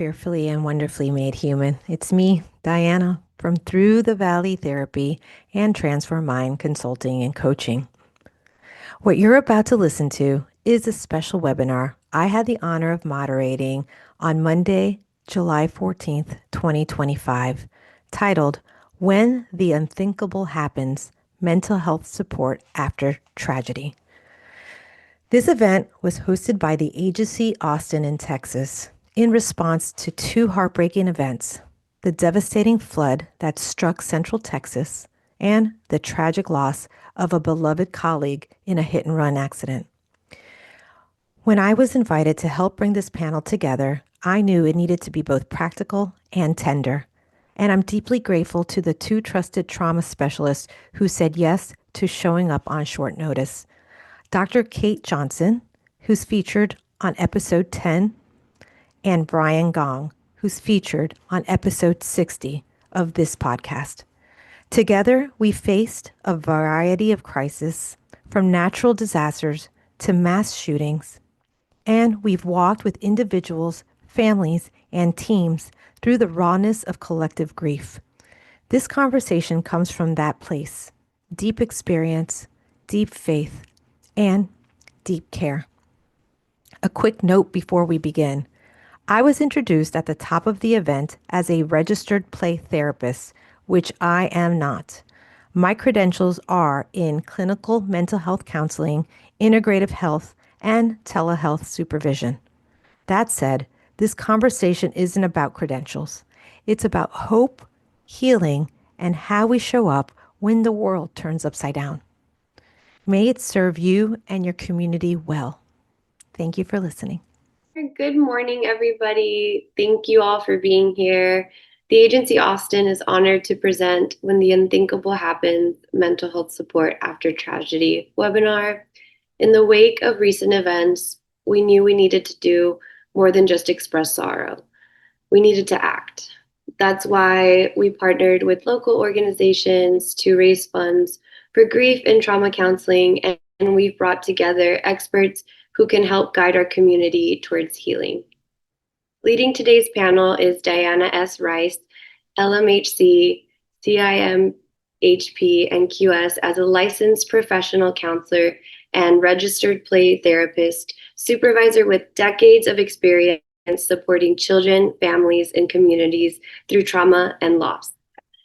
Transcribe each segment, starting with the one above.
fearfully and wonderfully made human. It's me, Diana, from Through the Valley Therapy and Transform Mind Consulting and Coaching. What you're about to listen to is a special webinar I had the honor of moderating on Monday, July 14th, 2025, titled When the Unthinkable Happens, Mental Health Support After Tragedy. This event was hosted by the agency Austin in Texas in response to two heartbreaking events: the devastating flood that struck Central Texas and the tragic loss of a beloved colleague in a hit-and-run accident. When I was invited to help bring this panel together, I knew it needed to be both practical and tender. And I'm deeply grateful to the two trusted trauma specialists who said yes to showing up on short notice. Dr. Kate Johnson, who's featured on episode 10, and Brian Gong, who's featured on episode 60 of this podcast. Together, we faced a variety of crises, from natural disasters to mass shootings, and we've walked with individuals, families, and teams through the rawness of collective grief. This conversation comes from that place: deep experience, deep faith, and deep care. A quick note before we begin. I was introduced at the top of the event as a registered play therapist, which I am not. My credentials are in clinical mental health counseling, integrative health, and telehealth supervision. That said, this conversation isn't about credentials. It's about hope, healing, and how we show up when the world turns upside down. May it serve you and your community well. Thank you for listening. Good morning, everybody. Thank you all for being here. The agency Austin is honored to present When the Unthinkable Happens, Mental Health Support After Tragedy webinar. In the wake of recent events, we knew we needed to do more than just express sorrow. We needed to act. That's why we partnered with local organizations to raise funds for grief and trauma counseling, and we've brought together experts who can help guide our community towards healing. Leading today's panel is Diana S. Rice, LMHC, CIMHP, and QS as a licensed professional counselor and registered play therapist, supervisor with decades of experience supporting children, families, and communities through trauma and loss.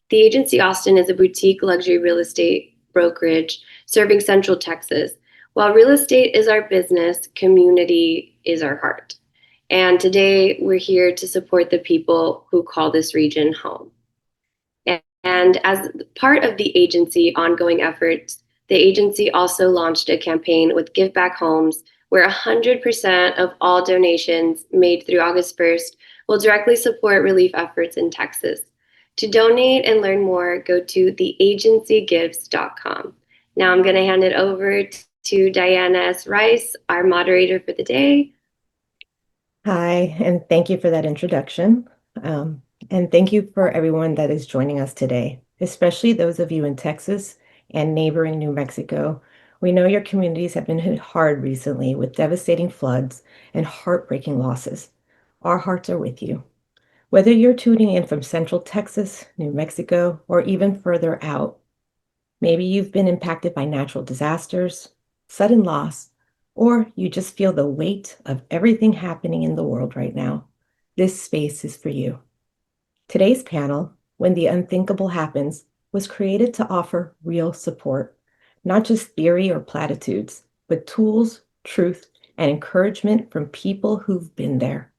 The agency Austin is a boutique luxury real estate brokerage serving Central Texas. While real estate is our business, community is our heart. And today we're here to support the people who call this region home. And as part of the agency ongoing efforts, the agency also launched a campaign with Give Back Homes, where 100% of all donations made through August 1st will directly support relief efforts in Texas. To donate and learn more, go to theagencygives.com. Now I'm going to hand it over to Diana S. Rice, our moderator for the day. Hi, and thank you for that introduction. And thank you for everyone that is joining us today, especially those of you in Texas and neighboring New Mexico. We know your communities have been hit hard recently with devastating floods and heartbreaking losses. Our hearts are with you. Whether you're tuning in from Central Texas, New Mexico, or even further out, maybe you've been impacted by natural disasters, sudden loss, or you just feel the weight of everything happening in the world right now. This space is for you. Today's panel, When the Unthinkable Happens, was created to offer real support, not just theory or platitudes, but tools, truth, and encouragement from people who've been there.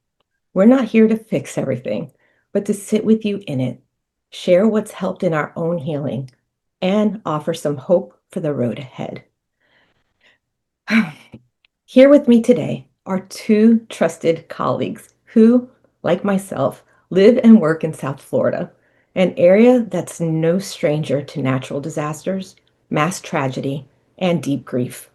We're not here to fix everything, but to sit with you in it, share what's helped in our own healing, and offer some hope for the road ahead. Here with me today are two trusted colleagues who, like myself, live and work in South Florida, an area that's no stranger to natural disasters, mass tragedy, and deep grief.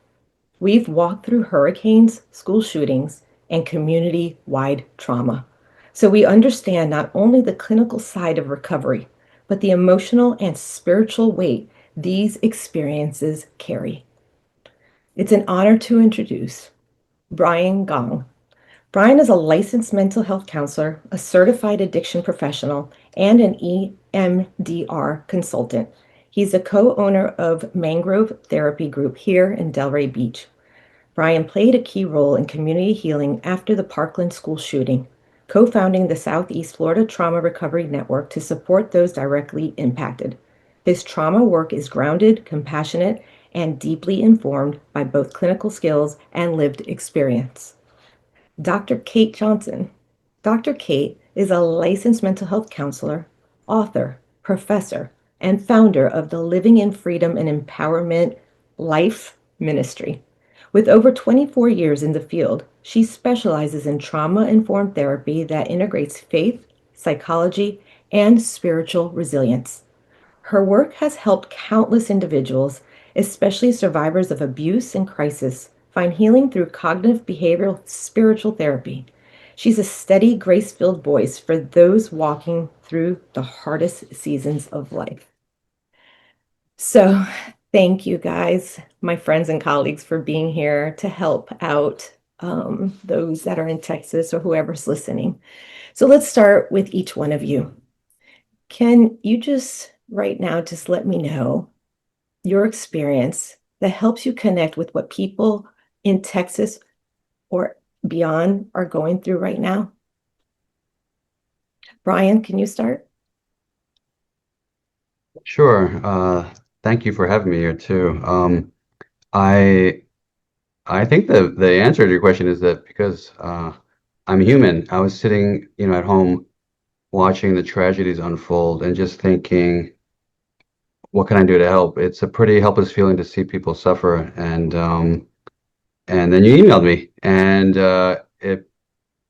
We've walked through hurricanes, school shootings, and community-wide trauma, so we understand not only the clinical side of recovery, but the emotional and spiritual weight these experiences carry. It's an honor to introduce Brian Gong. Brian is a licensed mental health counselor, a certified addiction professional, and an EMDR consultant. He's a co-owner of Mangrove Therapy Group here in Delray Beach. Brian played a key role in community healing after the Parkland school shooting, co-founding the Southeast Florida Trauma Recovery Network to support those directly impacted. His trauma work is grounded, compassionate, and deeply informed by both clinical skills and lived experience. Dr. Kate Johnson. Dr. Kate is a licensed mental health counselor, author, professor, and founder of the Living in Freedom and Empowerment Life Ministry. With over 24 years in the field, she specializes in trauma-informed therapy that integrates faith, psychology, and spiritual resilience. Her work has helped countless individuals, especially survivors of abuse and crisis, find healing through cognitive behavioral spiritual therapy. She's a steady, grace-filled voice for those walking through the hardest seasons of life. So, thank you guys, my friends and colleagues, for being here to help out those that are in Texas or whoever's listening. So let's start with each one of you. Can you just right now just let me know your experience that helps you connect with what people in Texas or beyond are going through right now? Brian, can you start? Sure. Thank you for having me here too. I I think the answer to your question is that because I'm human, I was sitting, at home watching the tragedies unfold and just thinking, what can I do to help? It's a pretty helpless feeling to see people suffer, and then you emailed me, and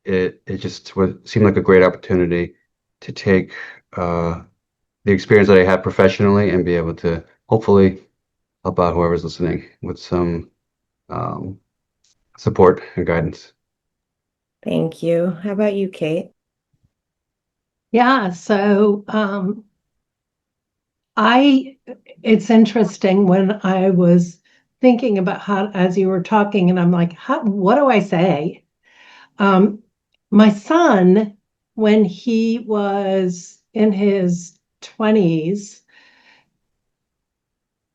it just seemed like a great opportunity to take the experience that I have professionally and be able to hopefully help out whoever's listening with some support and guidance. Thank you. How about you, Kate? Yeah, so it's interesting when I was thinking about how, as you were talking, and I'm like, what do I say? My son, when he was in his 20s,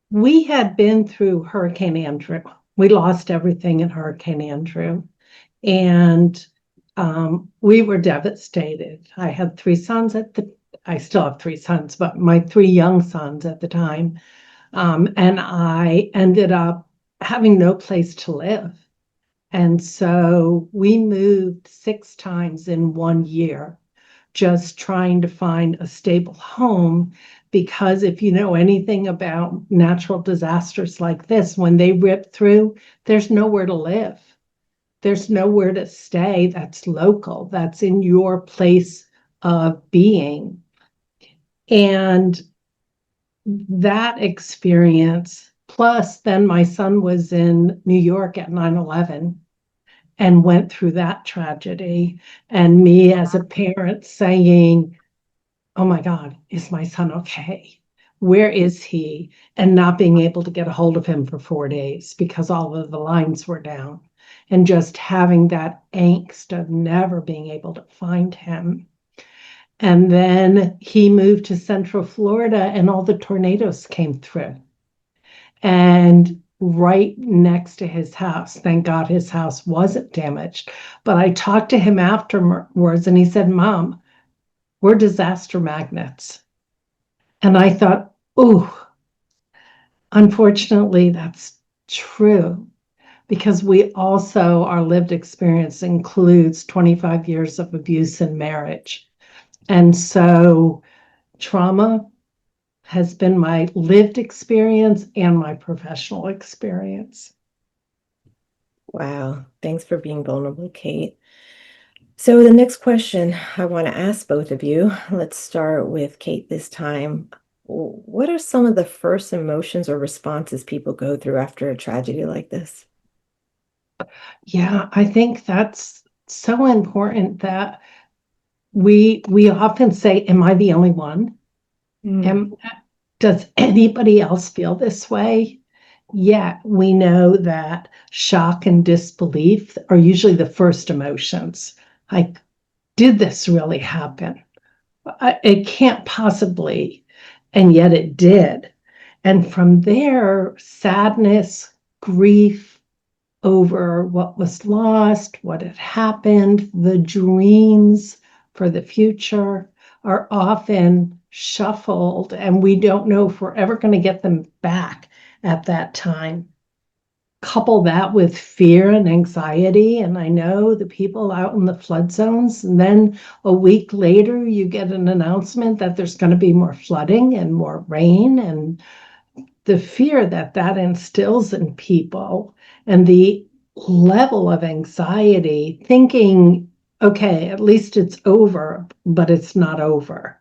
we had been through Hurricane Andrew. We lost everything in Hurricane Andrew. And we were devastated. I still have three sons, but my three young sons at the time. And I ended up having no place to live. And so we moved 6 times in 1 year, just trying to find a stable home. Because if you know anything about natural disasters like this, when they rip through, there's nowhere to live. There's nowhere to stay that's local, that's in your place of being. And that experience, plus then my son was in New York at 9/11 and went through that tragedy. And me as a parent saying, oh my God, is my son okay? Where is he? And not being able to get a hold of him for 4 days because all of the lines were down. And just having that angst of never being able to find him. And then he moved to Central Florida and all the tornadoes came through. And right next to his house, thank God his house wasn't damaged. But I talked to him afterwards and he said, Mom, we're disaster magnets. And I thought, oh, unfortunately, that's true. Because we also, our lived experience includes 25 years of abuse in marriage. And so trauma has been my lived experience and my professional experience. Wow. Thanks for being vulnerable, Kate. So the next question I want to ask both of you, let's start with Kate this time. What are some of the first emotions or responses people go through after a tragedy like this? Yeah, I think that's so important that we often say, am I the only one? Mm. Does anybody else feel this way? yet we know that shock and disbelief are usually the first emotions. Like, did this really happen? It can't possibly, and yet it did. And from there, sadness, grief over what was lost, what had happened, the dreams for the future are often shuffled, and we don't know if we're ever going to get them back at that time. Couple that with fear and anxiety, and I know the people out in the flood zones, and then a week later you get an announcement that there's going to be more flooding and more rain, and the fear that that instills in people, and the level of anxiety, thinking, okay, at least it's over, but it's not over.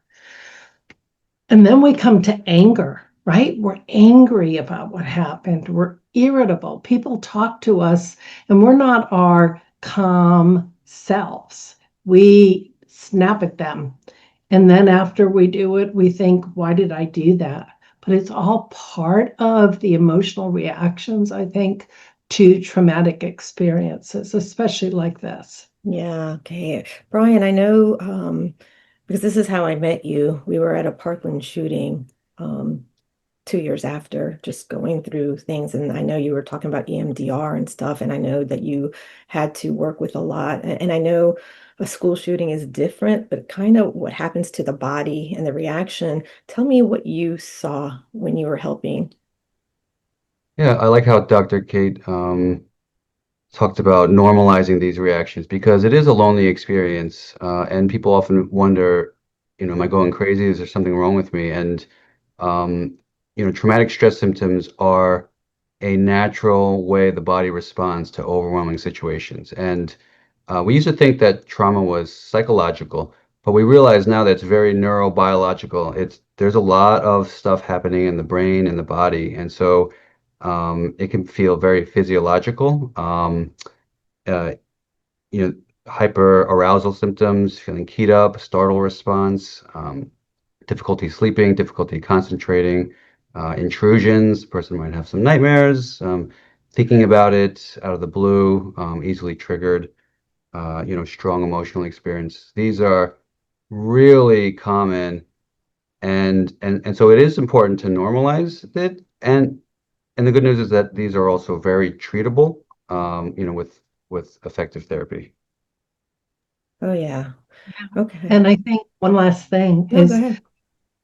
And then we come to anger, right? We're angry about what happened. We're irritable. People talk to us and we're not our calm selves. We snap at them. And then after we do it, we think, why did I do that? But it's all part of the emotional reactions, I think, to traumatic experiences, especially like this. Yeah, okay. Brian, I know because this is how I met you. We were at a Parkland shooting 2 years after, just going through things. And I know you were talking about EMDR and stuff, and I know that you had to work with a lot. And I know a school shooting is different, but kind of what happens to the body and the reaction. Tell me what you saw when you were helping. Yeah, I like how Dr. Kate talked about normalizing these reactions because it is a lonely experience, and people often wonder, am I going crazy? Is there something wrong with me? And um, traumatic stress symptoms are a natural way the body responds to overwhelming situations. And we used to think that trauma was psychological, but we realize now that it's very neurobiological. There's a lot of stuff happening in the brain and the body, and so it can feel very physiological. Uh, you know, hyper arousal symptoms, feeling keyed up, startle response, difficulty sleeping, difficulty concentrating, intrusions. The person might have some nightmares, thinking about it out of the blue, easily triggered, strong emotional experience. These are really common, and so it is important to normalize it. And the good news is that these are also very treatable, with effective therapy. Oh, yeah. Okay. And I think one last thing No, go is, ahead.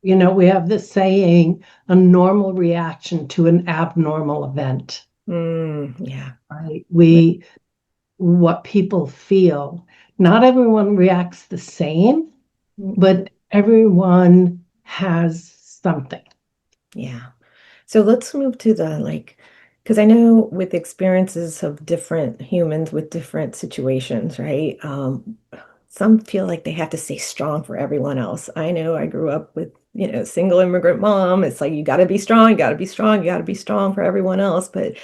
we have this saying, a normal reaction to an abnormal event, Yeah. right? What people feel. Not everyone reacts the same, Mm-mm. but everyone has something. Yeah. So let's move to the because I know with experiences of different humans with different situations, right? Some feel like they have to stay strong for everyone else. I know I grew up with, single immigrant mom. It's like you got to be strong, you got to be strong, you got to be strong for everyone else. But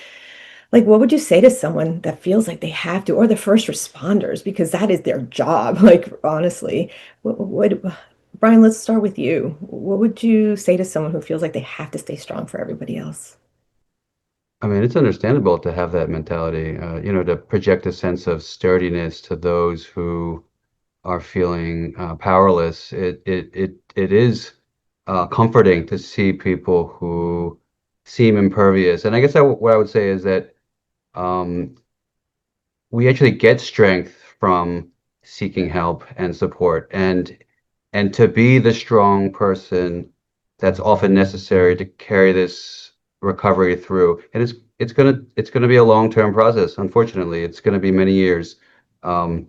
like, what would you say to someone that feels like they have to, or the first responders, because that is their job? Like, honestly, Brian, let's start with you. What would you say to someone who feels like they have to stay strong for everybody else? I mean, it's understandable to have that mentality, to project a sense of sturdiness to those who are feeling powerless. It is comforting to see people who seem impervious. And I guess what I would say is that um, we actually get strength from seeking help and support, and to be the strong person that's often necessary to carry this recovery through. And it's gonna be a long-term process. Unfortunately, it's gonna be many years. Um,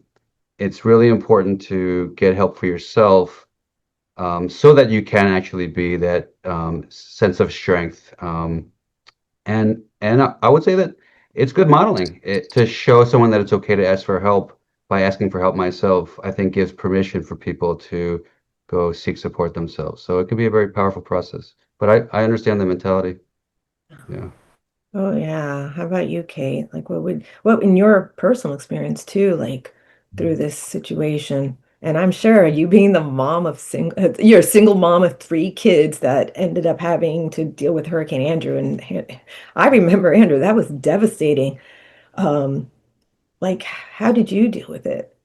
it's really important to get help for yourself, so that you can actually be that sense of strength. And I would say that it's good modeling to show someone that it's okay to ask for help. By asking for help myself, I think gives permission for people to go seek support themselves. So it can be a very powerful process. But I understand the mentality. Yeah. Oh yeah. How about you, Kate? Like what in your personal experience too, like through this situation? And I'm sure you being the mom of you're a single mom of three kids that ended up having to deal with Hurricane Andrew. And I remember, Andrew, that was devastating. Um, like, how did you deal with it?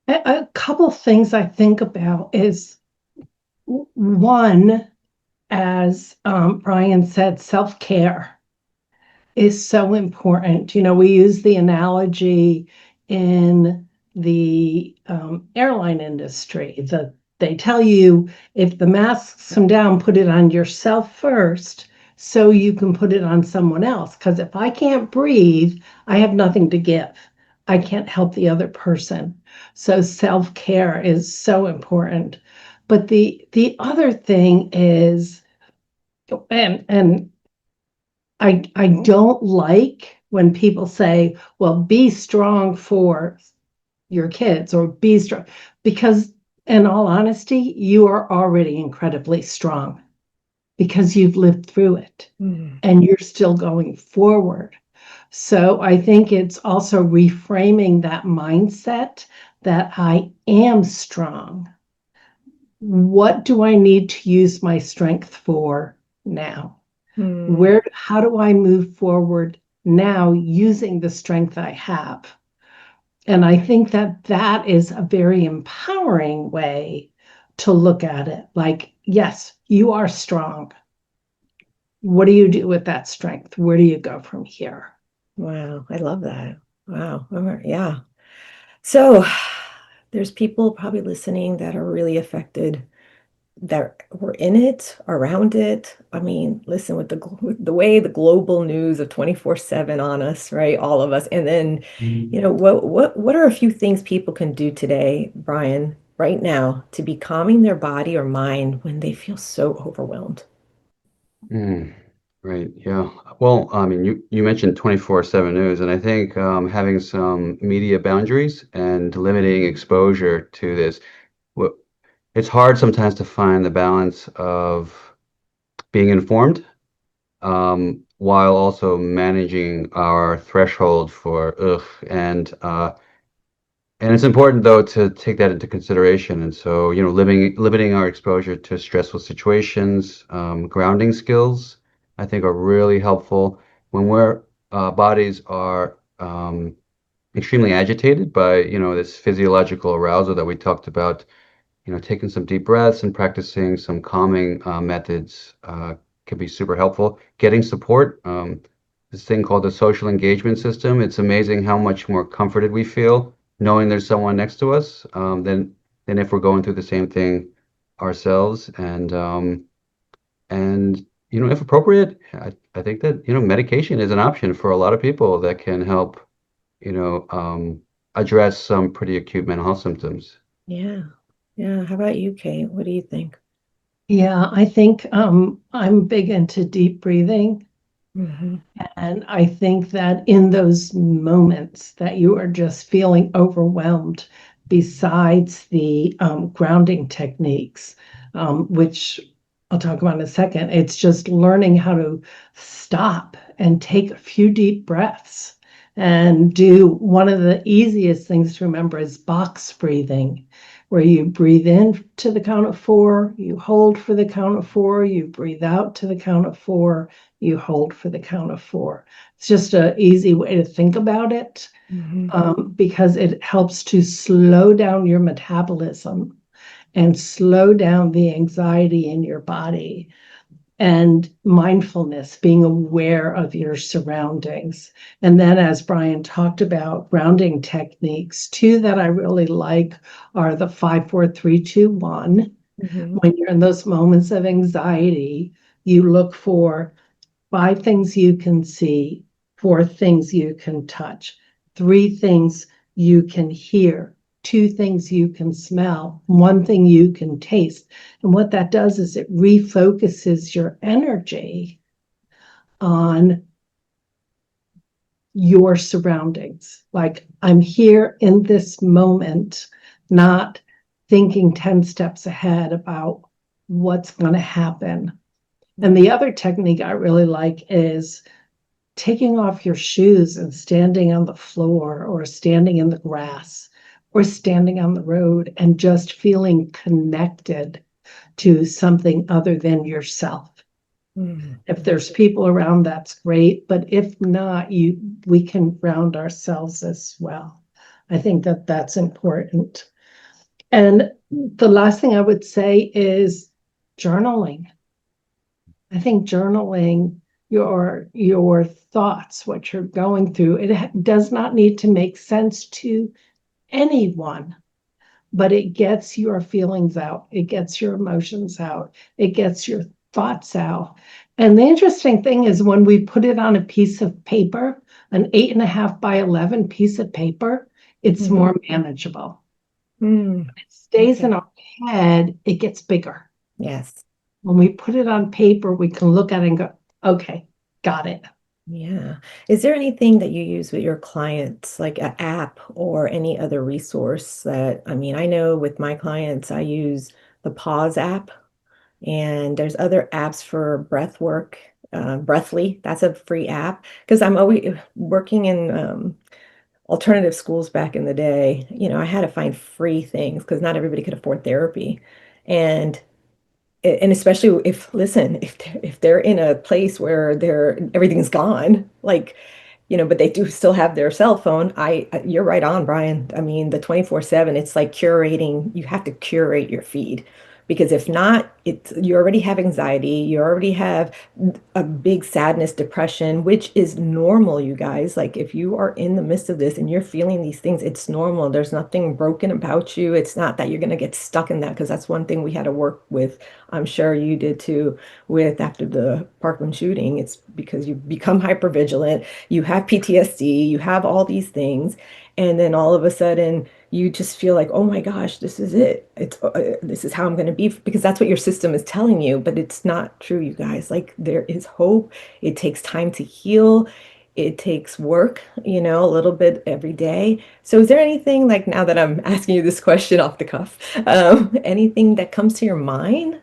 A couple things I think about is one, as Brian said, self-care is so important. We use the analogy in the airline industry that they tell you if the masks come down, put it on yourself first so you can put it on someone else. Because if I can't breathe, I have nothing to give. I can't help the other person. So self-care is so important. But the other thing is, and I don't like when people say, well, be strong for your kids or be strong, because in all honesty, you are already incredibly strong because you've lived through it Mm. and you're still going forward. So I think it's also reframing that mindset that I am strong. What do I need to use my strength for now? Mm. How do I move forward now using the strength I have? And I think that that is a very empowering way to look at it. Like, yes, you are strong. What do you do with that strength? Where do you go from here? Wow, I love that. Wow. All right, yeah. So there's people probably listening that are really affected, that were in it, around it. I mean, listen, with with the way the global news of 24/7 on us, right? All of us. And then, what are a few things people can do today, Brian, right now, to be calming their body or mind when they feel so overwhelmed? Mm, right. Yeah. Well, I mean, you mentioned 24/7 news, and I think having some media boundaries and limiting exposure to this, wh- it's hard sometimes to find the balance of being informed while also managing our threshold for ugh. And it's important though to take that into consideration. And so, limiting our exposure to stressful situations, grounding skills, I think are really helpful when we're bodies are extremely agitated by, this physiological arousal that we talked about. Taking some deep breaths and practicing some calming methods can be super helpful. Getting support, this thing called the social engagement system. It's amazing how much more comforted we feel knowing there's someone next to us than if we're going through the same thing ourselves. And if appropriate, I think that medication is an option for a lot of people that can help you know address some pretty acute mental health symptoms. Yeah. Yeah. How about you, Kate? What do you think? Yeah, I think I'm big into deep breathing. Hmm. And I think that in those moments that you are just feeling overwhelmed, besides the grounding techniques, which I'll talk about in a second, it's just learning how to stop and take a few deep breaths and do one of the easiest things to remember is box breathing, where you breathe in to the count of four, you hold for the count of four, you breathe out to the count of four, you hold for the count of four. It's just an easy way to think about it Hmm. because it helps to slow down your metabolism and slow down the anxiety in your body. And mindfulness, being aware of your surroundings. And then, as Brian talked about, grounding techniques, two that I really like are the 5, 4, 3, 2, 1. Hmm. When you're in those moments of anxiety, you look for 5 things you can see, 4 things you can touch, 3 things you can hear, 2 things you can smell, 1 thing you can taste. And what that does is it refocuses your energy on your surroundings. Like, I'm here in this moment, not thinking 10 steps ahead about what's going to happen. And the other technique I really like is taking off your shoes and standing on the floor or standing in the grass or standing on the road and just feeling connected to something other than yourself. If there's people around, that's great. But if not, we can ground ourselves as well. I think that that's important. And the last thing I would say is journaling. I think journaling your thoughts, what you're going through, it does not need to make sense to anyone, but it gets your feelings out, it gets your emotions out, it gets your thoughts out. And the interesting thing is when we put it on a piece of paper, an 8.5 by 11 piece of paper, it's more manageable. It stays in our head, it gets bigger. Yes. When we put it on paper, we can look at it and go, okay, got it. Yeah. Is there anything that you use with your clients, like an app or any other resource that, I mean, I know with my clients, I use the Pause app, and there's other apps for breath work. Breathly, that's a free app because I'm always working in alternative schools back in the day. I had to find free things because not everybody could afford therapy. And especially if they're in a place where everything's gone, like, but they do still have their cell phone. You're right on, Brian. I mean, the 24/7, it's like curating. You have to curate your feed because if not, you already have anxiety, you already have a big sadness, depression, which is normal, you guys. Like if you are in the midst of this and you're feeling these things, it's normal. There's nothing broken about you. It's not that you're going to get stuck in that because that's one thing we had to work with. I'm sure you did too with after the Parkland shooting. It's because you become hypervigilant, you have PTSD, you have all these things, and then all of a sudden you just feel like, oh my gosh, this is it. This is how I'm going to be because that's what your system is telling you, but it's not true, you guys. Like there is hope. It takes time to heal. It takes work, a little bit every day. So is there anything like now that I'm asking you this question off the cuff, anything that comes to your mind?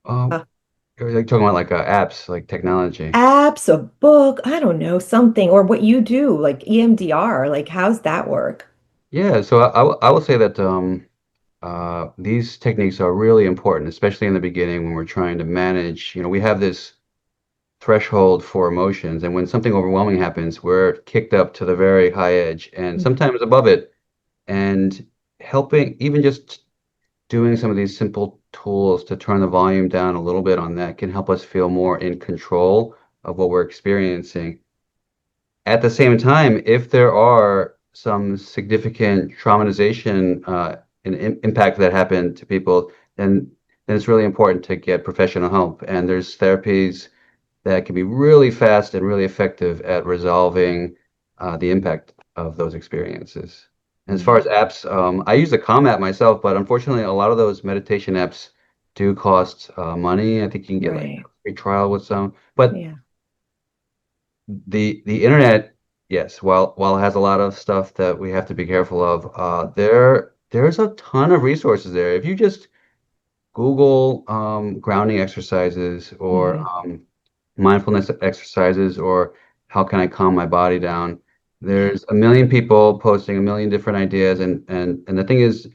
Um, Uh, you're like talking about like apps, like technology. Apps, a book, I don't know, something, or what you do, like EMDR, like how's that work? Yeah, so I will say that these techniques are really important, especially in the beginning when we're trying to manage. We have this threshold for emotions, and when something overwhelming happens, we're kicked up to the very high edge and sometimes above it. And helping, even just doing some of these simple tools to turn the volume down a little bit on that can help us feel more in control of what we're experiencing. At the same time, if there are some significant traumatization and impact that happened to people, then it's really important to get professional help. And there's therapies that can be really fast and really effective at resolving the impact of those experiences. And as far as apps, I use the Calm app myself, but unfortunately, a lot of those meditation apps do cost money. I think you can get like Right. a free trial with some, but Yeah. the internet, yes, while it has a lot of stuff that we have to be careful of, there's a ton of resources there. If you just Google grounding exercises or Hmm. mindfulness exercises or how can I calm my body down, Yeah. there's a million people posting a million different ideas, and the thing is,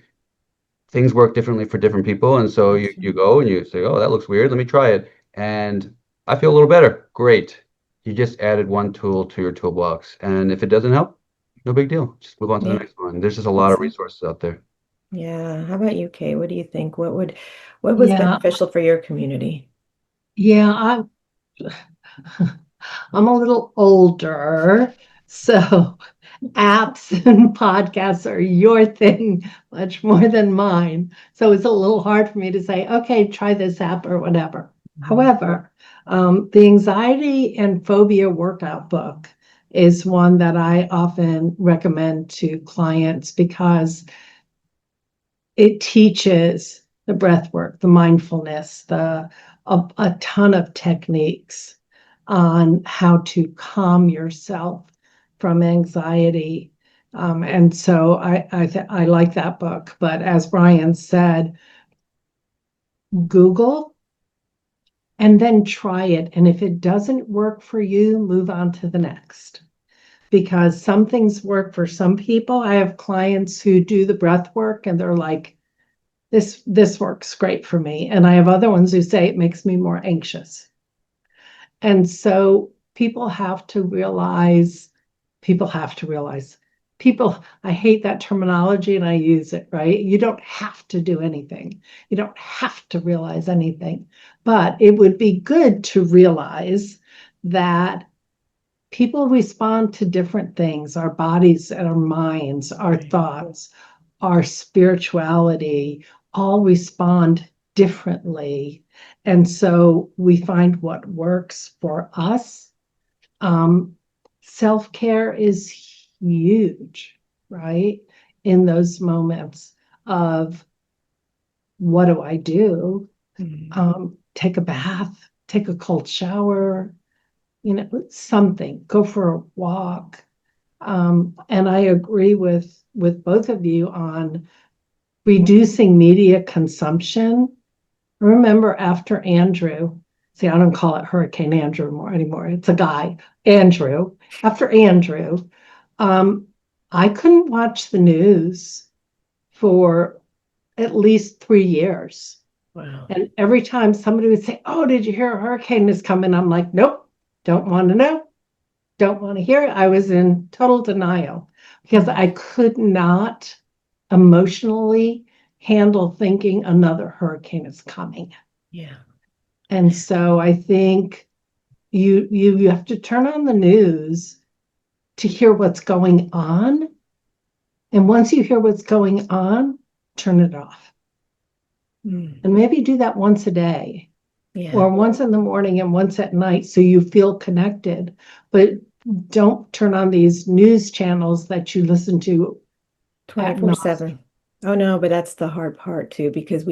things work differently for different people, and so That's you true. go and you say, oh, that looks weird, let me try it, and I feel a little better. Great. You just added one tool to your toolbox, and if it doesn't help, no big deal. Just move on to the Yeah. next one. There's just a lot of That's resources out there. yeah. How about you, Kay? What do you think? What was Yeah, beneficial for your community? yeah, I'm a little older, so apps and podcasts are your thing much more than mine. So it's a little hard for me to say, okay, try this app or whatever. Mhm. However, the anxiety and phobia workout book is one that I often recommend to clients because it teaches the breath work, the mindfulness, a ton of techniques on how to calm yourself from anxiety. And so I like that book. But as Brian said, Google and then try it. And if it doesn't work for you, move on to the next. because some things work for some people. I have clients who do the breath work and they're like, this works great for me. And I have other ones who say it makes me more anxious. And so people have to realize, I hate that terminology and I use it, right? You don't have to do anything. You don't have to realize anything, but it would be good to realize that people respond to different things, our bodies and our minds, our thoughts, our spirituality, all respond differently. And so we find what works for us. Self-care is huge, right? In those moments of what do I do? Take a bath, take a cold shower, something, go for a walk. And I agree with both of you on reducing media consumption. Remember after Andrew, see, I don't call it Hurricane Andrew anymore. It's a guy, Andrew. After Andrew, I couldn't watch the news for at least 3 years. Wow. And every time somebody would say, "Oh, did you hear a hurricane is coming?" I'm like, "Nope, don't want to know. Don't want to hear it." I was in total denial because I could not emotionally handle thinking another hurricane is coming. Yeah. And so I think you have to turn on the news to hear what's going on. And once you hear what's going on, turn it off. And maybe do that once a day. Yeah. Or once in the morning and once at night so you feel connected. But don't turn on these news channels that you listen to 24/7. Oh no, but that's the hard part too, because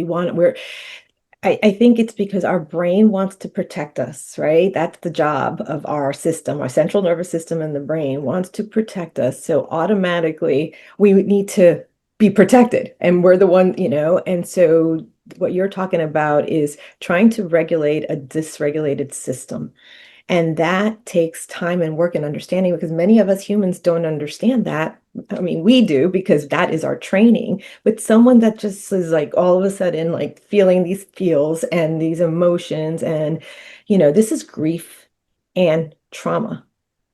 I think it's because our brain wants to protect us, right? That's the job of our system. Our central nervous system and the brain wants to protect us. So automatically we need to be protected. And we're the one, and so what you're talking about is trying to regulate a dysregulated system. And that takes time and work and understanding because many of us humans don't understand that. I mean, we do because that is our training. But someone that just is like all of a sudden like feeling these feels and these emotions and, this is grief and trauma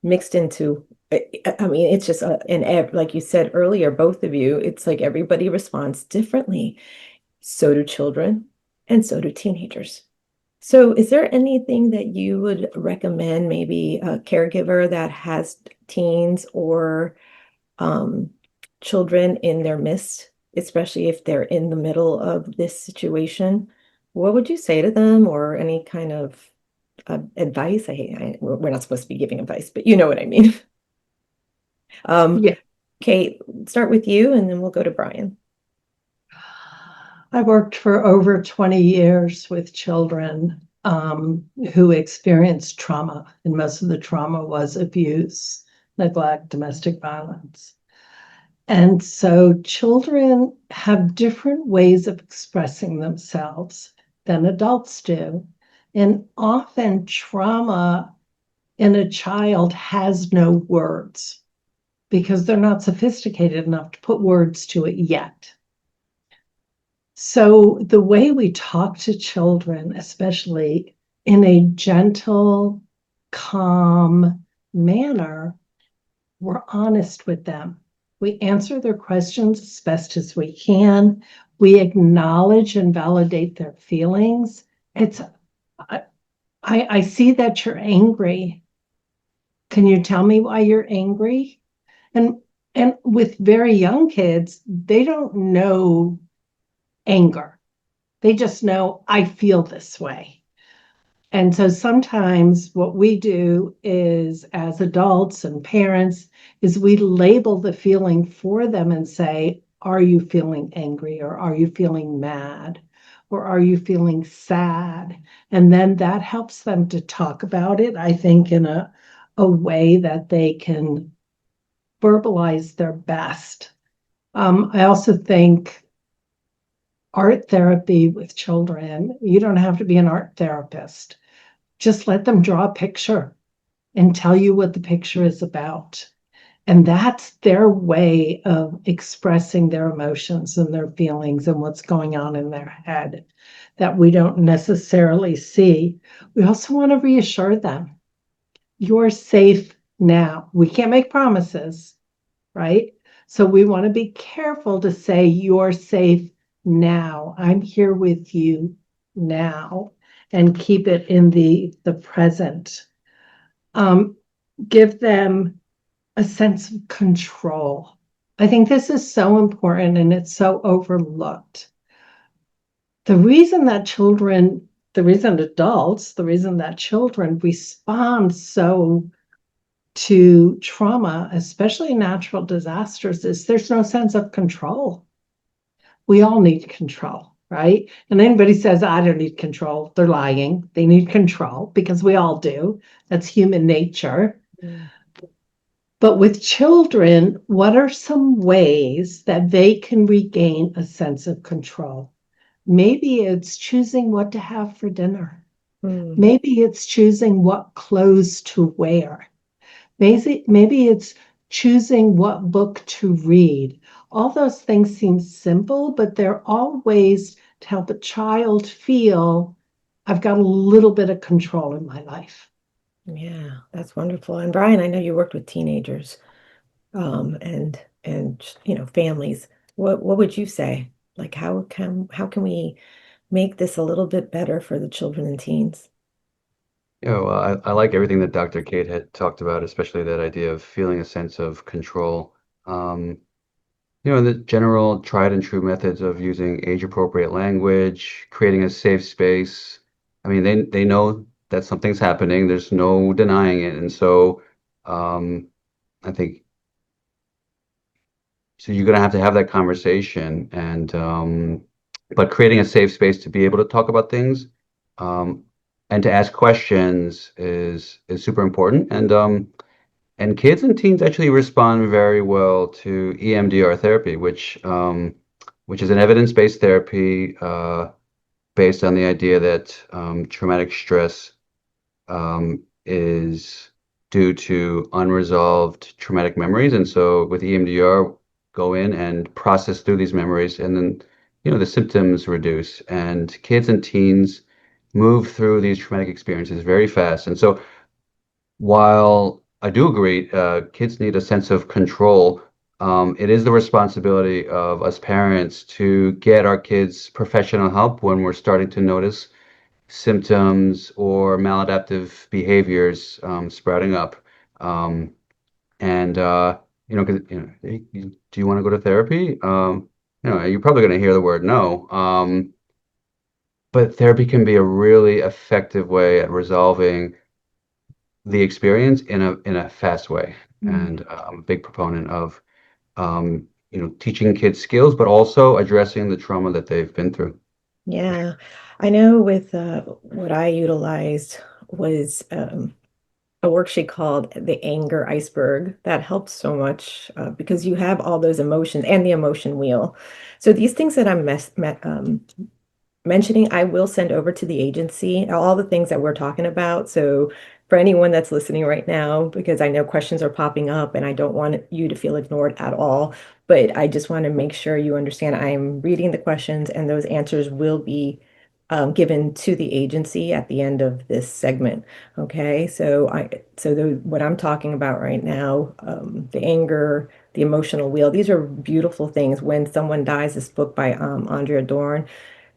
mixed into, I mean, it's just, like you said earlier, both of you, it's like everybody responds differently. So do children and so do teenagers. So is there anything that you would recommend, maybe a caregiver that has teens or children in their midst, especially if they're in the middle of this situation? What would you say to them or any kind of advice? We're not supposed to be giving advice, but you know what I mean. Yeah. Kate, start with you and then we'll go to Brian. I worked for over 20 years with children who experienced trauma, and most of the trauma was abuse, neglect, domestic violence. And so children have different ways of expressing themselves than adults do. And often trauma in a child has no words because they're not sophisticated enough to put words to it yet. So the way we talk to children, especially in a gentle, calm manner, we're honest with them. We answer their questions as best as we can. We acknowledge and validate their feelings. I see that you're angry. Can you tell me why you're angry? And with very young kids, they don't know anger. They just know I feel this way. And so sometimes what we do is, as adults and parents, is we label the feeling for them and say, are you feeling angry, or are you feeling mad, or are you feeling sad? And then that helps them to talk about it, I think, in a way that they can verbalize their best. I also think art therapy with children, you don't have to be an art therapist. Just let them draw a picture and tell you what the picture is about. And that's their way of expressing their emotions and their feelings and what's going on in their head that we don't necessarily see. We also want to reassure them, you're safe now. We can't make promises, right? So we want to be careful to say, you're safe now. I'm here with you now, and keep it in the present. Give them a sense of control. I think this is so important and it's so overlooked. The reason that children, the reason adults, the reason that children respond so to trauma, especially natural disasters, is there's no sense of control. We all need control, right? And anybody says, I don't need control, they're lying. They need control because we all do. That's human nature. Mm. But with children, what are some ways that they can regain a sense of control? Maybe it's choosing what to have for dinner. Mm. Maybe it's choosing what clothes to wear. Maybe it's choosing what book to read. All those things seem simple, but they're all ways to help a child feel I've got a little bit of control in my life. Yeah, that's wonderful. And Brian, I know you worked with teenagers, and families. What would you say? Like how can we make this a little bit better for the children and teens? Yeah, well, I like everything that Dr. Kate had talked about, especially that idea of feeling a sense of control. Um, the general tried and true methods of using age-appropriate language, creating a safe space. I mean, they know that something's happening. There's no denying it. And so I think so you're going to have that conversation and but creating a safe space to be able to talk about things um, and to ask questions is super important. And kids and teens actually respond very well to EMDR therapy, which is an evidence-based therapy based on the idea that traumatic stress is due to unresolved traumatic memories. And so with EMDR, go in and process through these memories, and then the symptoms reduce. And kids and teens move through these traumatic experiences very fast. And so while I do agree, kids need a sense of control. It is the responsibility of us parents to get our kids professional help when we're starting to notice symptoms or maladaptive behaviors sprouting up. Um, and 'cause, hey, do you want to go to therapy? You're probably going to hear the word no. But therapy can be a really effective way at resolving the experience in a fast way. And I'm a big proponent of teaching kids skills, but also addressing the trauma that they've been through. Yeah, I know with what I utilized was a worksheet called the anger iceberg that helps so much because you have all those emotions and the emotion wheel. So these things that I'm mentioning, I will send over to the agency, all the things that we're talking about. So for anyone that's listening right now, because I know questions are popping up and I don't want you to feel ignored at all, but I just want to make sure you understand I'm reading the questions and those answers will be given to the agency at the end of this segment. Okay, what I'm talking about right now, the anger, the emotional wheel, these are beautiful things. When Someone Dies, this book by Andrea Dorn,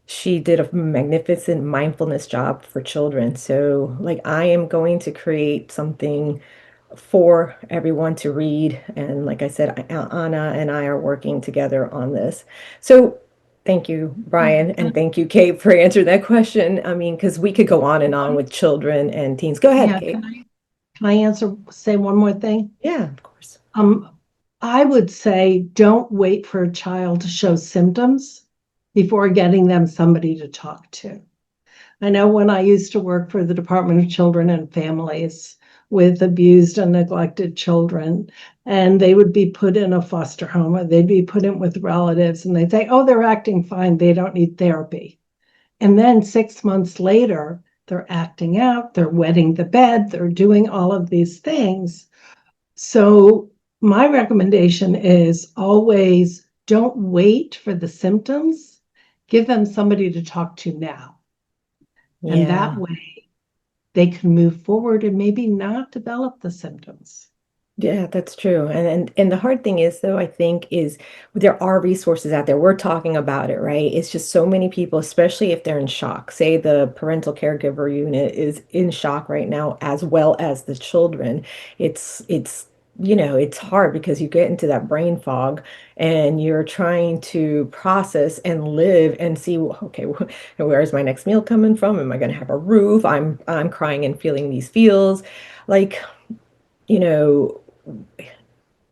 she did a magnificent mindfulness job for children. So, like, I am going to create something for everyone to read. And like I said, Anna and I are working together on this. So, thank you, Brian, and thank you, Kate, for answering that question. I mean, because we could go on and on with children and teens. Go ahead, Yeah, Kate. can I say one more thing? Yeah, of course. I would say don't wait for a child to show symptoms before getting them somebody to talk to. I know when I used to work for the Department of Children and Families with abused and neglected children, and they would be put in a foster home or they'd be put in with relatives, and they'd say, oh, they're acting fine, they don't need therapy. And then 6 months later, they're acting out, they're wetting the bed, they're doing all of these things. So my recommendation is always don't wait for the symptoms. Give them somebody to talk to now. And that Yeah. way they can move forward and maybe not develop the symptoms. Yeah, that's true. And the hard thing is though, I think is there are resources out there. We're talking about it, right? It's just so many people, especially if they're in shock. Say the parental caregiver unit is in shock right now, as well as the children. It's hard because you get into that brain fog and you're trying to process and live and see, okay, where's my next meal coming from? Am I going to have a roof? I'm crying and feeling these feels. Like, you know,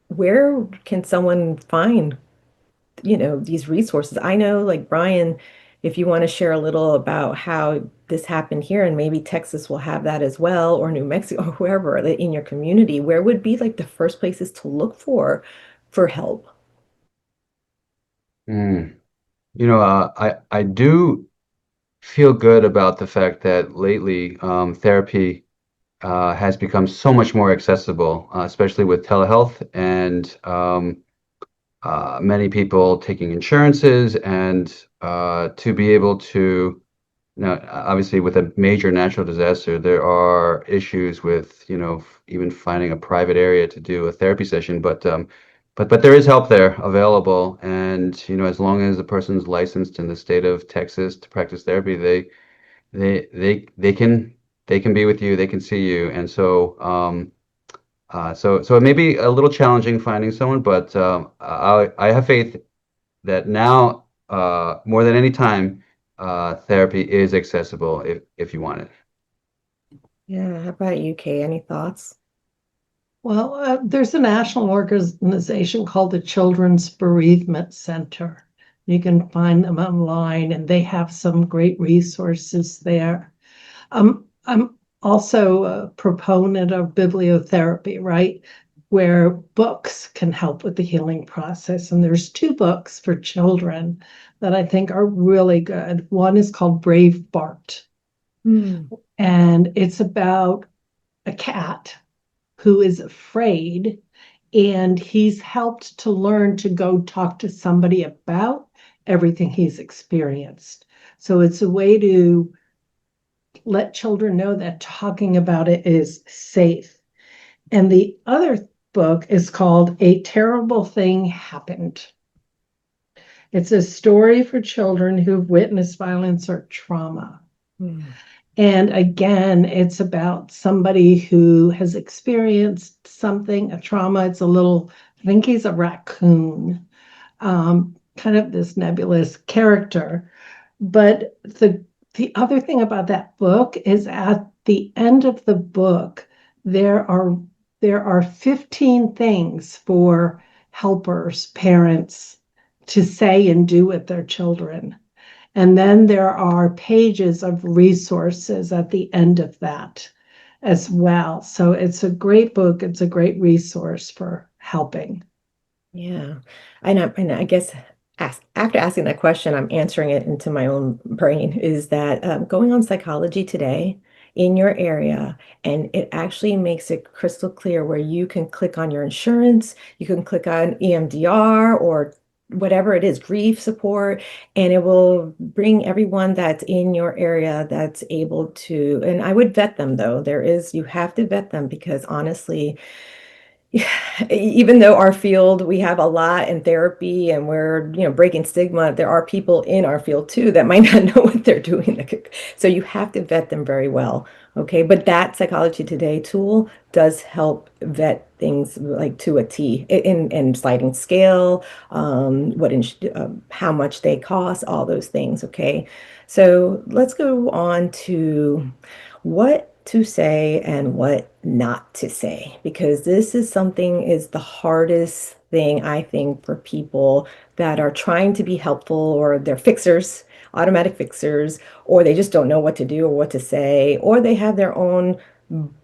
where can someone find, these resources? I know, like Brian, if you want to share a little about how this happened here, and maybe Texas will have that as well, or New Mexico, or wherever in your community, where would be like the first places to look for help? Mm. I do feel good about the fact that lately therapy has become so much more accessible, especially with telehealth and many people taking insurances and to be able to now, obviously, with a major natural disaster, there are issues with, even finding a private area to do a therapy session. But there is help there available, and as long as the person's licensed in the state of Texas to practice therapy, they can be with you, they can see you, and so it may be a little challenging finding someone, but I have faith that now more than any time, therapy is accessible if you want it. Yeah, how about you, Kay? Any thoughts? Well, there's a national organization called the Children's Bereavement Center. You can find them online, and they have some great resources there. I'm also a proponent of bibliotherapy, right? Where books can help with the healing process. And there's two books for children that I think are really good. One is called Brave Bart, Hmm. and it's about a cat who is afraid, and he's helped to learn to go talk to somebody about everything he's experienced. So it's a way to let children know that talking about it is safe. And the other book is called A Terrible Thing Happened. It's a story for children who've witnessed violence or trauma. Hmm. And again, it's about somebody who has experienced something, a trauma. It's a little, I think he's a raccoon, kind of this nebulous character. But the other thing about that book is at the end of the book, there are there are 15 things for helpers, parents to say and do with their children. And then there are pages of resources at the end of that as well. So it's a great book. It's a great resource for helping. Yeah. And I guess after asking that question, I'm answering it into my own brain is that going on Psychology Today in your area, and it actually makes it crystal clear where you can click on your insurance, you can click on EMDR or whatever it is, grief support, and it will bring everyone that's in your area that's able to, and I would vet them though. You have to vet them because honestly, even though our field, we have a lot in therapy and we're, breaking stigma, there are people in our field too that might not know what they're doing. So you have to vet them very well. Okay. But that Psychology Today tool does help vet things like to a T in sliding scale, how much they cost, all those things. Okay. So let's go on to what to say and what not to say, because this is something is the hardest thing I think for people that are trying to be helpful or they're fixers, automatic fixers, or they just don't know what to do or what to say, or they have their own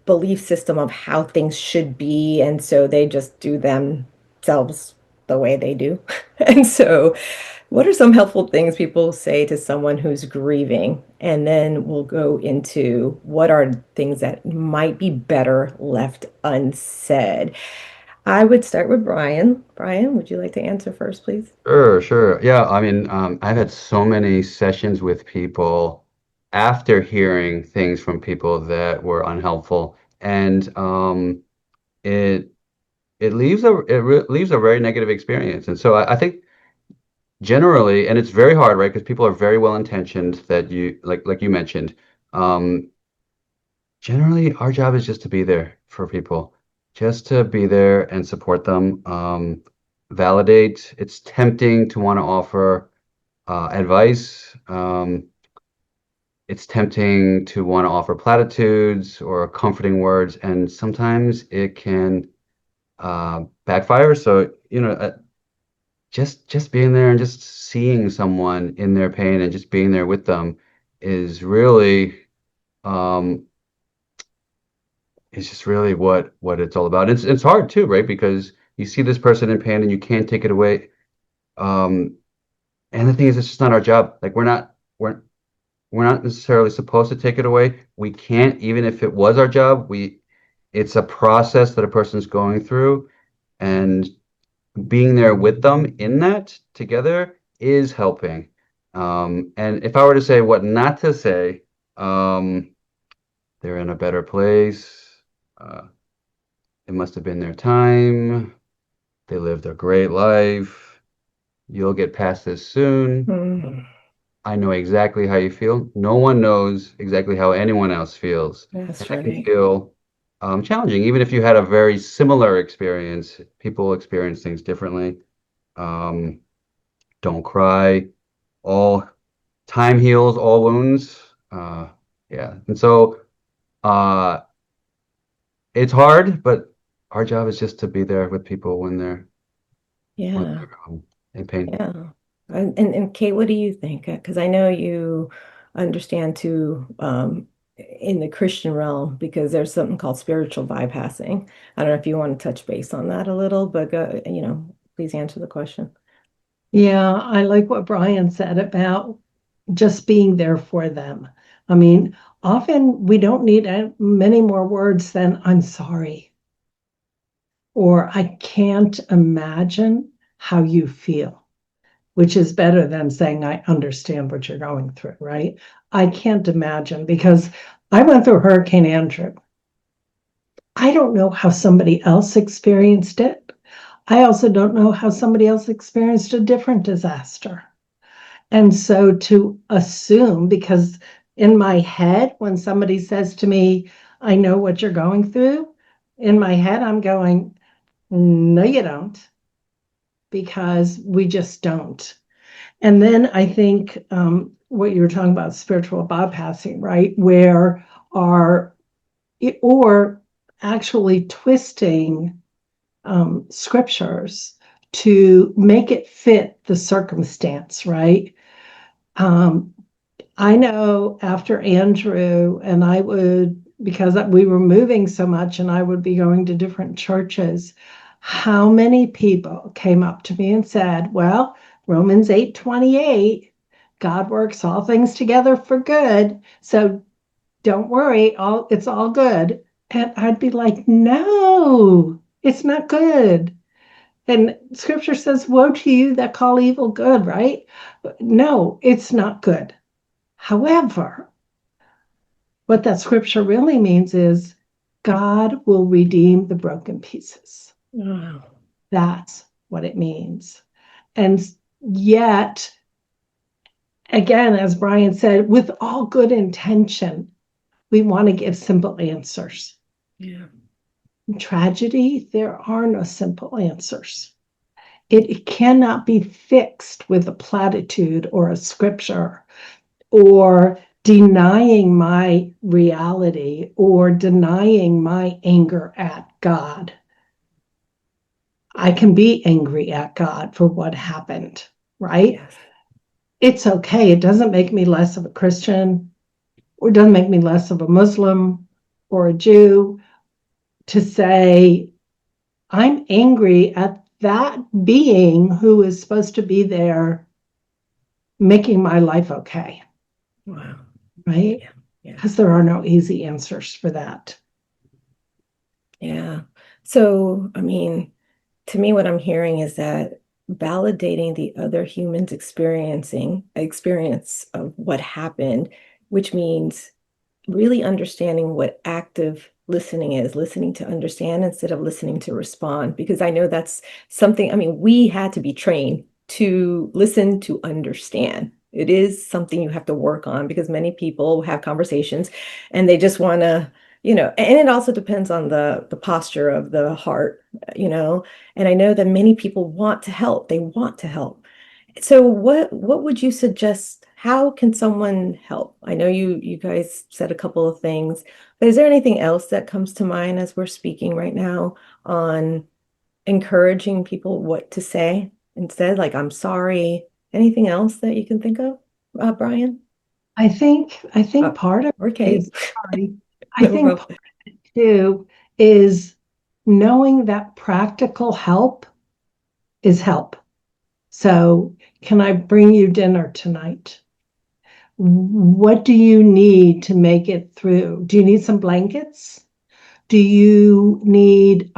belief system of how things should be, and so they just do themselves the way they do. And so what are some helpful things people say to someone who's grieving? And then we'll go into what are things that might be better left unsaid. I would start with Brian. Brian, would you like to answer first, please? Sure. Yeah, I mean, I've had so many sessions with people after hearing things from people that were unhelpful, and it leaves a very negative experience. And so I think generally, and it's very hard, right? Because people are very well intentioned that you like you mentioned. Um, Generally, our job is just to be there for people, just to be there and support them, validate. It's tempting to want to offer advice. It's tempting to want to offer platitudes or comforting words, and sometimes it can backfire. So, just being there and just seeing someone in their pain and just being there with them is really um, is just really what it's all about. It's hard too, right? Because you see this person in pain and you can't take it away. Um, and the thing is, it's just not our job. Like we're not necessarily supposed to take it away. We can't, even if it was our job. It's a process that a person's going through, and being there with them in that together is helping. And if I were to say what not to say, um, they're in a better place. Uh, it must have been their time. They lived a great life. You'll get past this soon. Mm, I know exactly how you feel. No one knows exactly how anyone else feels. that's And that can right. feel challenging, even if you had a very similar experience. People experience things differently. Um, don't cry. All time heals all wounds. Yeah. And so uh, it's hard, but our job is just to be there with people when Yeah. they're in pain. Yeah. And Kate, what do you think? Because I know you understand too, in the Christian realm, because there's something called spiritual bypassing. I don't know if you want to touch base on that a little, but please answer the question. Yeah, I like what Brian said about just being there for them. I mean, often we don't need many more words than I'm sorry, or I can't imagine how you feel, which is better than saying I understand what you're going through, right? I can't imagine because I went through Hurricane Andrew. I don't know how somebody else experienced it. I also don't know how somebody else experienced a different disaster. And so to assume, because in my head, when somebody says to me, I know what you're going through, in my head, I'm going, no, you don't, because we just don't. And then I think what you were talking about, spiritual bypassing, right? Where are, or actually twisting scriptures to make it fit the circumstance, right? Um, I know after Andrew, and I would, because we were moving so much and I would be going to different churches, how many people came up to me and said, well, Romans 8:28, God works all things together for good. So don't worry, it's all good. And I'd be like, no, it's not good. And scripture says, woe to you that call evil good, right? No, it's not good. However, what that scripture really means is God will redeem the broken pieces. Wow. That's what it means. And yet, again, as Brian said, with all good intention, we want to give simple answers. Yeah. In tragedy, there are no simple answers. It cannot be fixed with a platitude or a scripture or denying my reality or denying my anger at God. I can be angry at God for what happened, right? Yes. It's okay. It doesn't make me less of a Christian, or it doesn't make me less of a Muslim or a Jew to say, I'm angry at that being who is supposed to be there making my life okay, Wow. right? Yeah. Yeah. Because there are no easy answers for that. Yeah. So, I mean, to me, what I'm hearing is that validating the other human's experience of what happened, which means really understanding what active listening is, listening to understand instead of listening to respond. Because I know that's something, I mean, we had to be trained to listen to understand. It is something you have to work on because many people have conversations and they just want to, and it also depends on the posture of the heart, you know. And I know that many people want to help. They want to help. So what would you suggest? How can someone help? I know you guys said a couple of things, but is there anything else that comes to mind as we're speaking right now on encouraging people what to say instead? Like, I'm sorry. Anything else that you can think of, Brian? I think Oh, part of or it Kate? is, sorry, I No think part problem. too is knowing that practical help is help. So, can I bring you dinner tonight? What do you need to make it through? Do you need some blankets? Do you need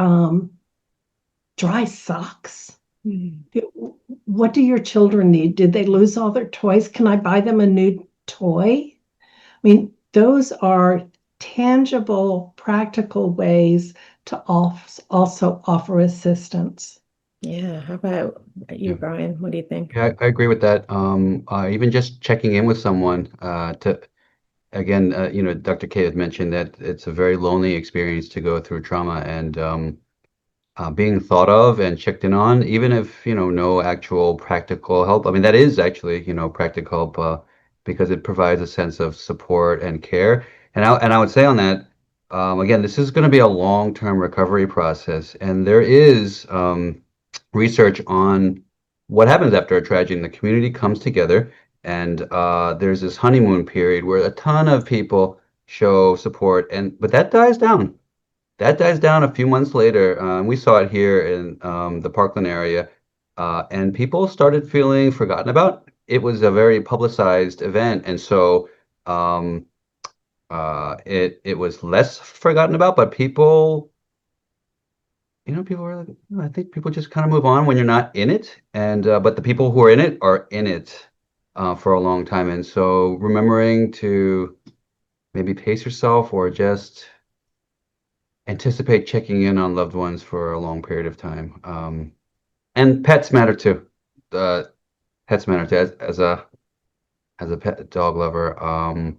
dry socks? Hmm. What do your children need? Did they lose all their toys? Can I buy them a new toy? I mean, those are tangible, practical ways to also offer assistance. Yeah. How about you, Yeah. Brian? What do you think? Yeah, I agree with that. Even just checking in with someone to again, Dr. K had mentioned that it's a very lonely experience to go through trauma, and being thought of and checked in on, even if, no actual practical help. I mean, that is actually, practical help, because it provides a sense of support and care. And I would say on that, again, this is going to be a long-term recovery process, and there is research on what happens after a tragedy. And the community comes together, and there's this honeymoon period where a ton of people show support, but that dies down a few months later. We saw it here in the Parkland area, and people started feeling forgotten about. It was a very publicized event, and so it was less forgotten about. But people are like, I think people just kind of move on when you're not in it, and but the people who are in it for a long time, and so remembering to maybe pace yourself or just anticipate checking in on loved ones for a long period of time. And pets matter too. Uh, Pets matter too. As a pet dog lover,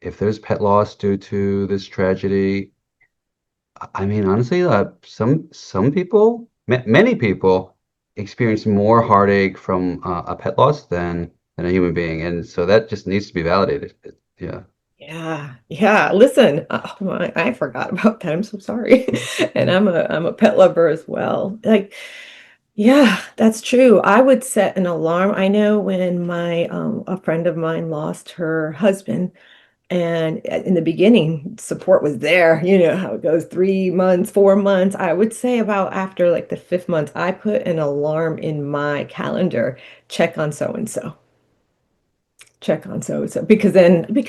if there's pet loss due to this tragedy, I mean, honestly, some people, many people, experience more heartache from a pet loss than a human being, and so that just needs to be validated. Yeah. Yeah, yeah. Listen, I forgot about that. I'm so sorry. And I'm a pet lover as well. Like, yeah, that's true. I would set an alarm. I know when my a friend of mine lost her husband, and in the beginning, support was there. You know how it goes, 3 months, 4 months. I would say about after like the fifth month, I put an alarm in my calendar, check on so and so, check on so because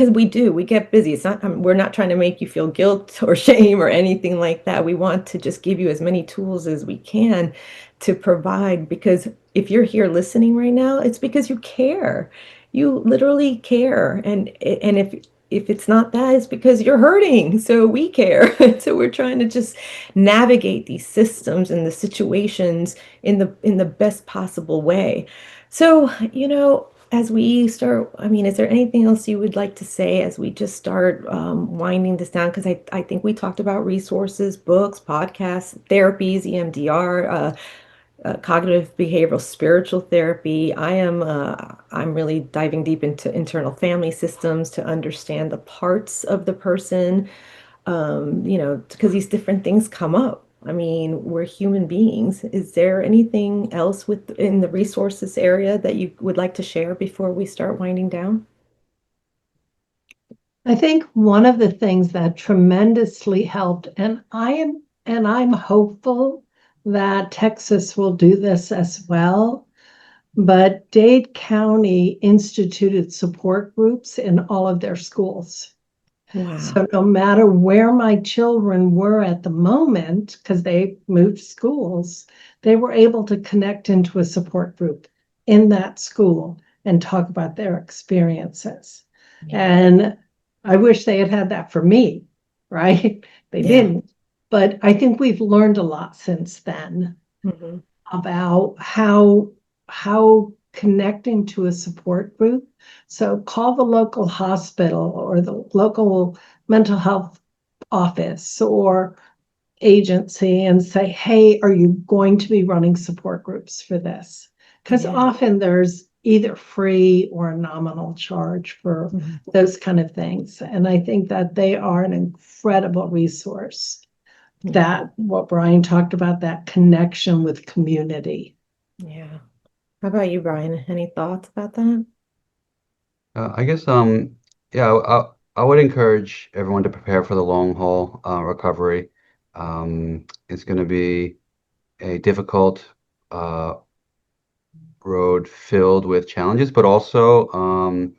we get busy. It's not, we're not trying to make you feel guilt or shame or anything like that. We want to just give you as many tools as we can to provide, because if you're here listening right now, it's because you care. You literally care. And if it's not that, it's because you're hurting. So we care. So we're trying to just navigate these systems and the situations in the best possible way. So, as we start, I mean, is there anything else you would like to say as we just start winding this down? Because I think we talked about resources, books, podcasts, therapies, EMDR, cognitive behavioral spiritual therapy. I'm really diving deep into internal family systems to understand the parts of the person, because these different things come up. I mean, we're human beings. Is there anything else within the resources area that you would like to share before we start winding down? I think one of the things that tremendously helped, and I'm hopeful that Texas will do this as well, but Dade County instituted support groups in all of their schools. Wow. So no matter where my children were at the moment, because they moved schools, they were able to connect into a support group in that school and talk about their experiences. Yeah. And I wish they had had that for me, right? They Yeah. didn't. But I think we've learned a lot since then Mm-hmm. about how connecting to a support group. So call the local hospital or the local mental health office or agency and say, hey, are you going to be running support groups for this? Because Yeah. often there's either free or a nominal charge for Mhm. those kind of things. And I think that they are an incredible resource. That what Brian talked about, that connection with community. Yeah. How about you, Brian? Any thoughts about that? I guess, yeah, I would encourage everyone to prepare for the long haul recovery. It's going to be a difficult uh, road filled with challenges, but also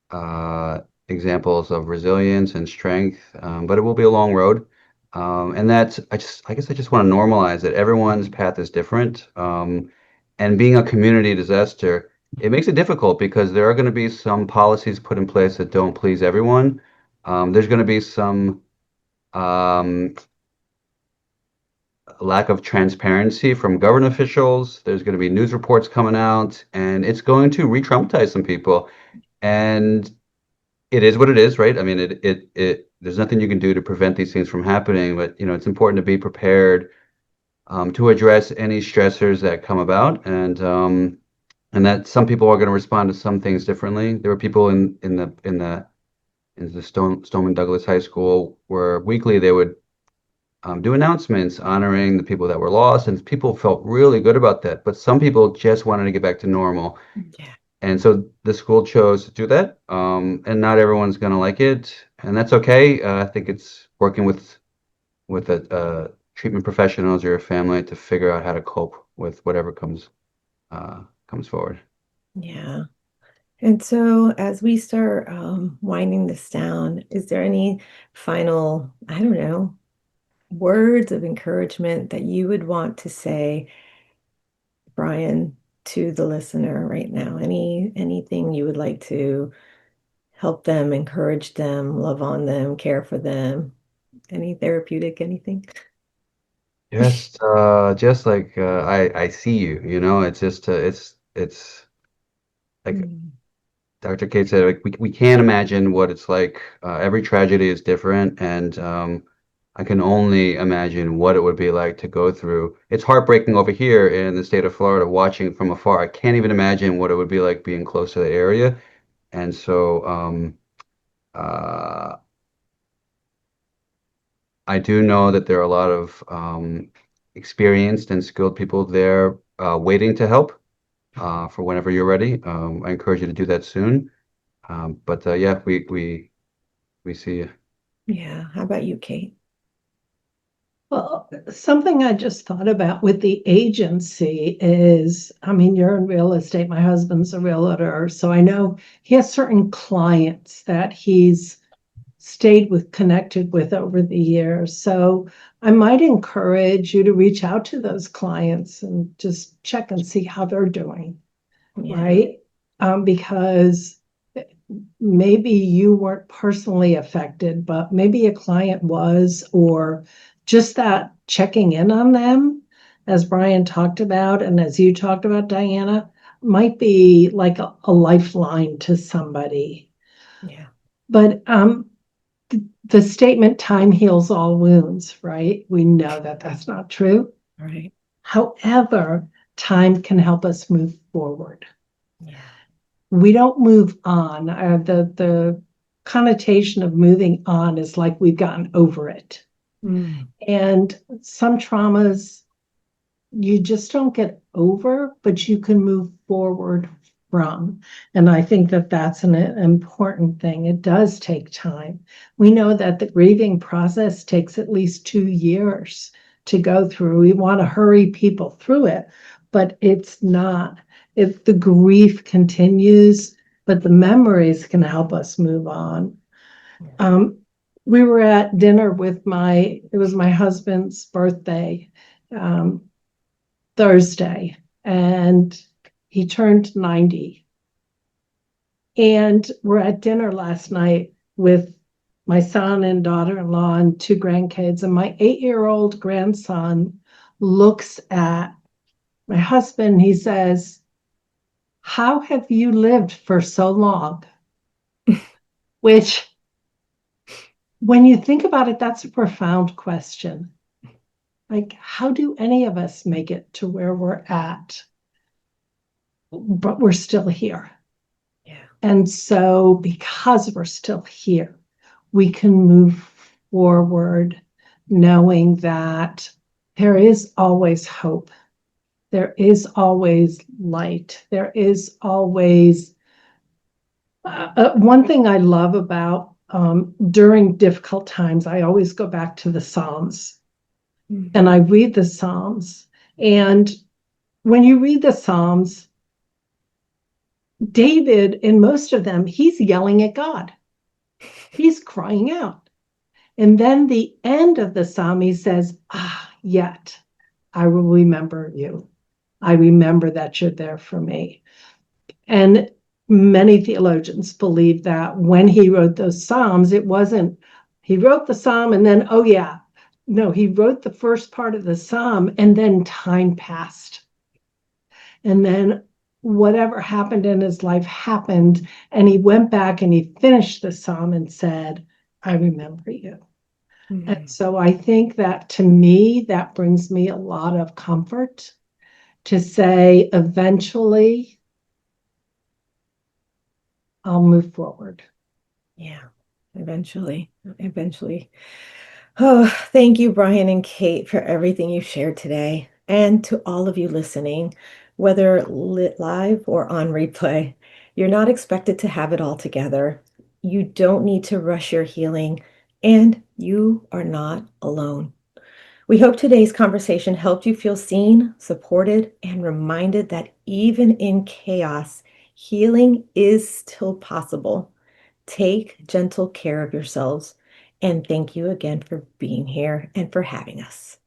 uh, examples of resilience and strength. But it will be a long road. And that's, I guess I just want to normalize that everyone's path is different. And being a community disaster, it makes it difficult because there are going to be some policies put in place that don't please everyone. There's going to be some um, lack of transparency from government officials. There's going to be news reports coming out, and it's going to re-traumatize some people. And it is what it is, right? I mean, there's nothing you can do to prevent these things from happening, but it's important to be prepared to address any stressors that come about, and that some people are going to respond to some things differently. There were people in the Stoneman Douglas High School where weekly they would do announcements honoring the people that were lost, and people felt really good about that. But some people just wanted to get back to normal. Yeah. And so the school chose to do that, and not everyone's going to like it, and that's okay. I think it's working with a treatment professionals or your family to figure out how to cope with whatever comes forward. Yeah. And so as we start winding this down, is there any final, I don't know, words of encouragement that you would want to say, Brian, to the listener right now? Anything you would like to help them, encourage them, love on them, care for them? Any therapeutic, anything? Just like I see you, it's just it's like Mm, Dr. Kate said, like we can't imagine what it's like. Every tragedy is different, and I can only imagine what it would be like to go through. It's heartbreaking over here in the state of Florida, watching from afar. I can't even imagine what it would be like being close to the area. And so uh, I do know that there are a lot of experienced and skilled people there waiting to help for whenever you're ready. I encourage you to do that soon. But yeah, we see you. yeah. How about you, Kate? Well, something I just thought about with the agency is, I mean, you're in real estate. My husband's a realtor, so I know he has certain clients that he's stayed with, connected with over the years. So I might encourage you to reach out to those clients and just check and see how they're doing, Yeah. right? Because maybe you weren't personally affected, but maybe a client was, or just that checking in on them, as Brian talked about, and as you talked about, Diana, might be like a lifeline to somebody. Yeah. But the statement time heals all wounds, right? We know that that's not true. Right. However, time can help us move forward. Yeah. We don't move on. The connotation of moving on is like we've gotten over it. Mm, And some traumas you just don't get over, but you can move forward from. And I think that that's an important thing. It does take time. We know that the grieving process takes at least 2 years to go through. We want to hurry people through it, but it's not. If the grief continues, but the memories can help us move on. We were at dinner with it was my husband's birthday, Thursday, and he turned 90. And we're at dinner last night with my son and daughter-in-law and 2 grandkids. And my 8-year-old grandson looks at my husband. He says, "How have you lived for so long?" Which, when you think about it, that's a profound question. Like, how do any of us make it to where we're at, but we're still here? Yeah. And so because we're still here, we can move forward knowing that there is always hope. There is always light. There is always one thing I love about during difficult times, I always go back to the Psalms. And I read the Psalms. And when you read the Psalms, David, in most of them, he's yelling at God. He's crying out. And then the end of the Psalm, he says, yet I will remember you. I remember that you're there for me. And many theologians believe that when he wrote those Psalms, it wasn't, he wrote the Psalm and then, oh yeah. No, he wrote the first part of the Psalm and then time passed. And then whatever happened in his life happened. And he went back and he finished the Psalm and said, I remember you. Mm-hmm. And so I think that to me, that brings me a lot of comfort to say, eventually, I'll move forward. Yeah, eventually. Oh, thank you, Brian and Kate, for everything you shared today. And to all of you listening, whether lit live or on replay, you're not expected to have it all together. You don't need to rush your healing, and you are not alone. We hope today's conversation helped you feel seen, supported, and reminded that even in chaos, healing is still possible. Take gentle care of yourselves. And thank you again for being here and for having us.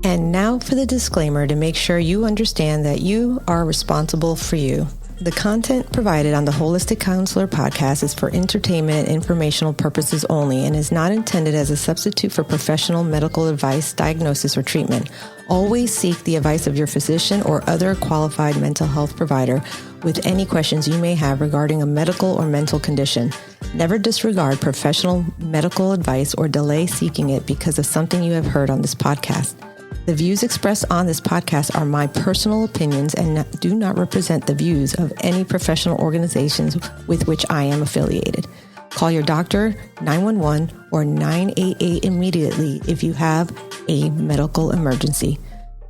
And now for the disclaimer to make sure you understand that you are responsible for you. The content provided on the Holistic Counselor podcast is for entertainment and informational purposes only and is not intended as a substitute for professional medical advice, diagnosis, or treatment. Always seek the advice of your physician or other qualified mental health provider with any questions you may have regarding a medical or mental condition. Never disregard professional medical advice or delay seeking it because of something you have heard on this podcast. The views expressed on this podcast are my personal opinions and do not represent the views of any professional organizations with which I am affiliated. Call your doctor, 911, or 988 immediately if you have a medical emergency.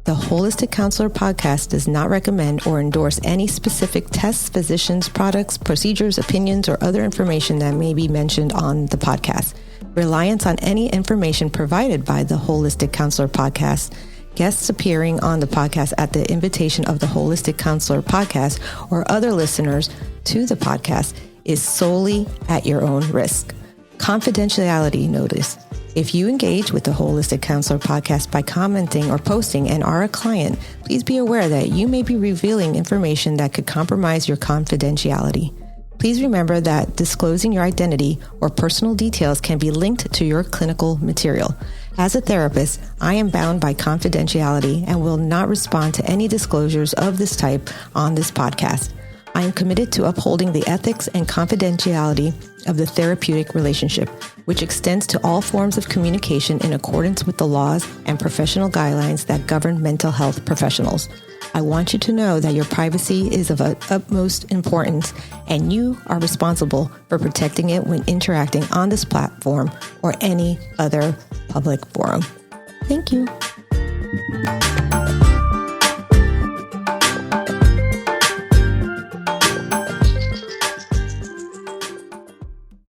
The Holistic Counselor podcast does not recommend or endorse any specific tests, physicians, products, procedures, opinions, or other information that may be mentioned on the podcast. Reliance on any information provided by the Holistic Counselor podcast, guests appearing on the podcast at the invitation of the Holistic Counselor podcast, or other listeners to the podcast is solely at your own risk. Confidentiality notice. If you engage with the Holistic Counselor podcast by commenting or posting and are a client, please be aware that you may be revealing information that could compromise your confidentiality. Please remember that disclosing your identity or personal details can be linked to your clinical material. As a therapist, I am bound by confidentiality and will not respond to any disclosures of this type on this podcast. I am committed to upholding the ethics and confidentiality of the therapeutic relationship, which extends to all forms of communication in accordance with the laws and professional guidelines that govern mental health professionals. I want you to know that your privacy is of utmost importance, and you are responsible for protecting it when interacting on this platform or any other public forum. Thank you.